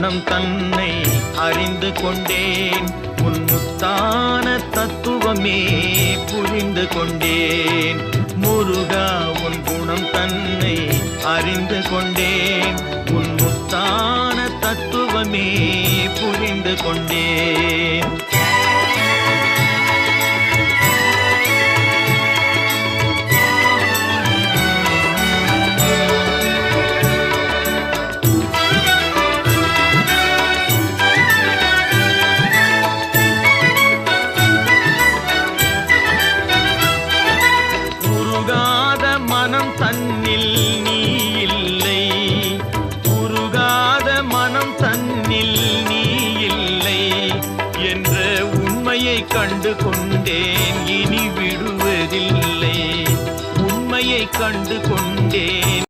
குணம் தன்னை அறிந்து கொண்டேன். உன் முத்தான தத்துவமே புரிந்து கொண்டேன். முருகா உன் குணம் தன்னை அறிந்து கொண்டேன். உன் முத்தான தத்துவமே புரிந்து கொண்டேன். மனம் தன்னில் நீ இல்லை, உருகாத மனம் தன்னில் நீ இல்லை என்ற உண்மையை கண்டு கொண்டேன். இனி விடுவதில்லை, உண்மையை கண்டு கொண்டேன்.